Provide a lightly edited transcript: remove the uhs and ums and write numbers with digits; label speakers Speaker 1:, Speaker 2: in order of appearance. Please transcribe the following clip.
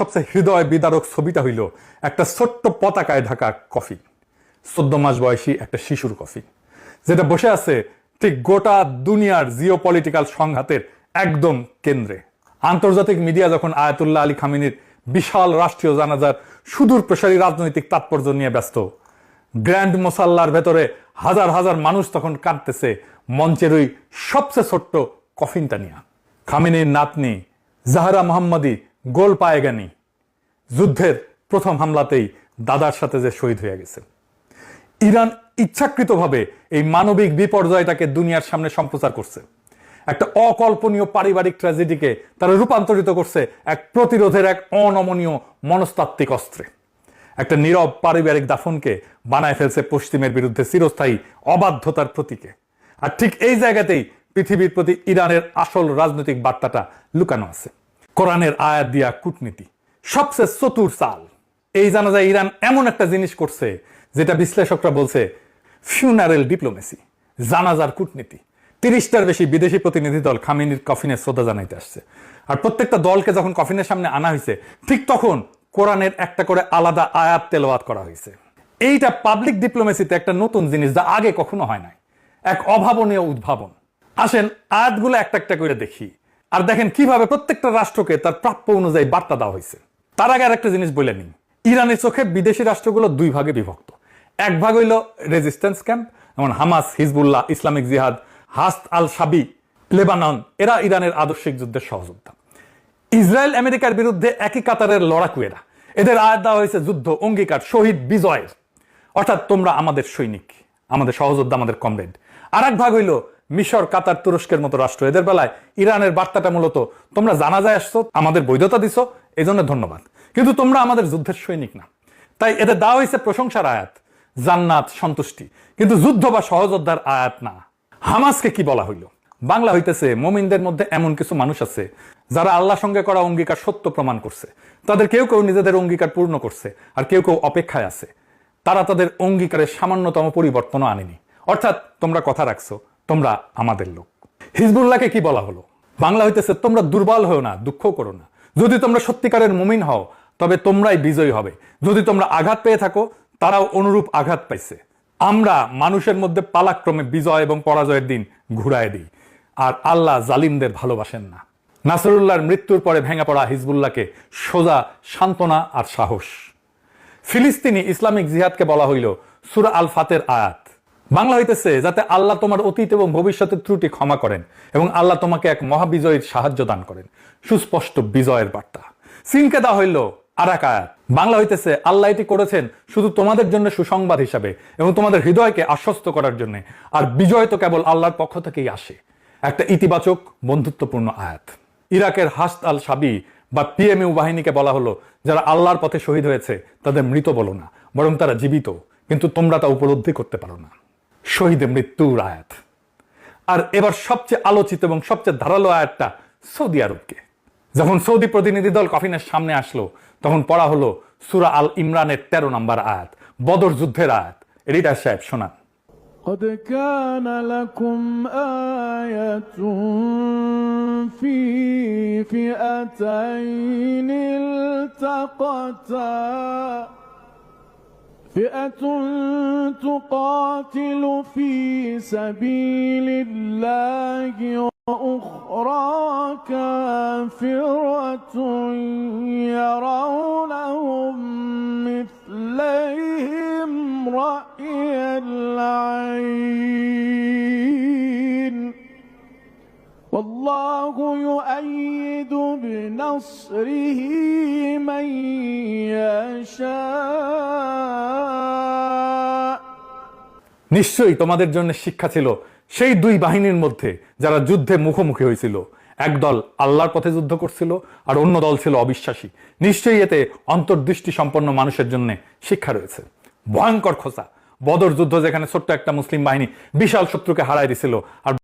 Speaker 1: সবচেয়ে হৃদয় বিদারক ছবিটা হইল একটা ছোট্ট পতাকায় ঢাকা কফি, 14 মাস বয়সী একটা শিশুর কফি, যেটা বসে আছে ঠিক গোটা দুনিয়ার জিওপলিটিক্যাল সংঘাতের একদম কেন্দ্রে। আন্তর্জাতিক মিডিয়া যখন আয়াতুল্লাহ আলী খামেনির বিশাল রাষ্ট্রীয় জানাজার সুদূর প্রসারী রাজনৈতিক তাৎপর্য নিয়ে ব্যস্ত, গ্র্যান্ড মোসাল্লার ভেতরে হাজার হাজার মানুষ তখন কাঁদতেছে মঞ্চের ওই সবচেয়ে ছোট্ট কফিনটা নিয়ে। খামেনির নাতনি জাহরা মোহাম্মদী গোল পায়েগানি যুদ্ধের প্রথম হামলাতেই দাদার সাথে যে শহীদ হয়ে গেছে। ইরান ইচ্ছাকৃতভাবে এই মানবিক বিপর্যয়টাকে দুনিয়ার সামনে সম্প্রচার করছে, একটা অকল্পনীয় পারিবারিক ট্র্যাজেডিকে তারা রূপান্তরিত করছে এক প্রতিরোধের এক অনমনীয় মনস্তাত্ত্বিক অস্ত্রে। একটা নীরব পারিবারিক দাফনকে বানায় ফেলছে পশ্চিমের বিরুদ্ধে চিরস্থায়ী অবাধ্যতার প্রতীকে। আর ঠিক এই জায়গাতেই পৃথিবীর প্রতি ইরানের আসল রাজনৈতিক বার্তাটা লুকানো আছে। কোরআনের আয়াত দিয়া কূটনীতি, সবচেয়ে চতুর চাল। এই জানা যায় ইরান এমন একটা জিনিস করছে যেটা বিশ্লেষকরা বলছে ফিউনারেল ডিপ্লোমেসি, জানাজার কূটনীতি। 30টার বেশি বিদেশি প্রতিনিধি দল খামেনির কফিনে শ্রদ্ধা জানাইতে আসছে। আর প্রত্যেকটা দলকে যখন কফিনের সামনে আনা হয়েছে, ঠিক তখন কোরআনের একটা করে আলাদা আয়াত তেলাওয়াত করা হয়েছে। এইটা পাবলিক ডিপ্লোমেসিতে একটা নতুন জিনিস, যা আগে কখনো হয় নাই, এক অভাবনীয় উদ্ভাবন। আসেন আয়াতগুলো একটা একটা করে দেখি, আর দেখেন কিভাবে প্রত্যেকটা রাষ্ট্রকে তার প্রাপ্য অনুযায়ী বার্তা দেওয়া হয়েছে। তার আগে আর একটা জিনিস বলে নিই, ইরানের চোখে বিদেশি রাষ্ট্রগুলো দুই ভাগে বিভক্ত। এক ভাগ হইল রেজিস্ট্যান্স ক্যাম্প, যেমন হামাস, হিজবুল্লাহ, ইসলামিক জিহাদ, হাস্ত আল শাবি, লেবানন, এরা ইরানের আদর্শিক যুদ্ধের সহযোদ্ধা। ইসরায়েল আমেরিকার বিরুদ্ধে একই কাতারের লড়াকুয়েরা, এদের আয়াত দেওয়া হয়েছে যুদ্ধ, অঙ্গীকার, শহীদ, বিজয়ের, অর্থাৎ তোমরা আমাদের সৈনিক, আমাদের সহযোদ্ধা, আমাদের কমরেড। আর এক ভাগ হইল মিশর, কাতার, তুরস্কের মতো রাষ্ট্র। এদের বেলায় ইরানের বার্তাটা মূলত তোমরা জানাজায় আসছো, আমাদের বৈধতা দিছো, এই জন্য ধন্যবাদ, কিন্তু তোমরা আমাদের যুদ্ধের সৈনিক না। তাই এদের দেওয়া হয়েছে প্রশংসার আয়াত, জান্নাত, সন্তুষ্টি, কিন্তু যুদ্ধ বা সহযোদ্ধার আয়াত না। হামাসকে কি বলা হইল? বাংলা হইতেছে মুমিনদের মধ্যে এমন কিছু মানুষ আছে যারা আল্লাহর সঙ্গে করা অঙ্গীকার সত্য প্রমাণ করছে। তাদের কেউ কেউ নিজেদের অঙ্গীকার পূর্ণ করছে, আর কেউ কেউ অপেক্ষায় আছে। তারা তাদের অঙ্গীকারের সামান্যতম পরিবর্তনও আনেনি, অর্থাৎ তোমরা কথা রাখছো, তোমরা আমাদের লোক। হিজবুল্লাহকে কি বলা হলো? বাংলা হইতেছে তোমরা দুর্বল হও না, দুঃখ করো না। যদি তোমরা সত্যিকারের মুমিন হও তবে তোমরাই বিজয়ী হবে। যদি তোমরা আঘাত পেয়ে থাকো, তারাও অনুরূপ আঘাত পাইছে। আমরা মানুষের মধ্যে পালাক্রমে বিজয় এবং পরাজয়ের দিন ঘুরায় দিই, আর আল্লাহ জালিমদের ভালোবাসেন না। নাসরুল্লাহর মৃত্যুর পরে ভেঙে পড়া হিজবুল্লাহকে সোজা সান্ত্বনা আর সাহস। ফিলিস্তিনি ইসলামিক জিহাদকে বলা হইল সূরা আল ফাতের আয়াত। বাংলা হইতেছে যাতে আল্লাহ তোমার অতীত এবং ভবিষ্যতের ত্রুটি ক্ষমা করেন এবং আল্লাহ তোমাকে এক মহাবিজয়ীর সাহায্য দান করেন, সুস্পষ্ট বিজয়ের বার্তা। সিনকে দেওয়া হইল আর এক আয়াত। বাংলা হইতেছে আল্লাহ এটি করেছেন শুধু তোমাদের জন্য সুসংবাদ হিসাবে এবং তোমাদের হৃদয়কে আশ্বস্ত করার জন্য, আর বিজয় তো কেবল আল্লাহর পক্ষ থেকেই আসে। একটা ইতিবাচক বন্ধুত্বপূর্ণ আয়াত। ইরাকের হাস্ত আল শাবি বা পিএমইউ বাহিনীকে বলা হলো যারা আল্লাহর পথে শহীদ হয়েছে তাদের মৃত বলো না, বরং তারা জীবিত, কিন্তু তোমরা তা উপলব্ধি করতে পারো না। শহীদের মৃত্যুর আয়াত। আর এবার সবচেয়ে আলোচিত এবং সবচেয়ে ধারালো আয়াতটা সৌদি আরবকে। যখন সৌদি প্রতিনিধি দল কফিনের সামনে আসলো, তখন পড়া হলো সূরা আল ইমরানের 13 নম্বর আয়াত, বদর যুদ্ধের আয়াত। রিডার সাহেব শোনান।
Speaker 2: قد كان لكم آية في فئتين التقتا فئة تقاتل في سبيل الله وأخرى كافرة يرونهم مثليهم رأي العين والله يؤيد بنصره من يشاء।
Speaker 1: নিশ্চয়ই তোমাদের জন্য শিক্ষা ছিল সেই দুই বাহিনীর মধ্যে যারা যুদ্ধে মুখোমুখি হয়েছিল। একদল আল্লাহর পথে যুদ্ধ করছিল, আর অন্য দল ছিল অবিশ্বাসী। নিশ্চয়ই এতে অন্তর্দৃষ্টি সম্পন্ন মানুষের জন্য শিক্ষা রয়েছে। ভয়ঙ্কর খোঁচা বদর যুদ্ধ, যেখানে ছোট্ট একটা মুসলিম বাহিনী বিশাল শত্রুকে হারাই দিছিল, আর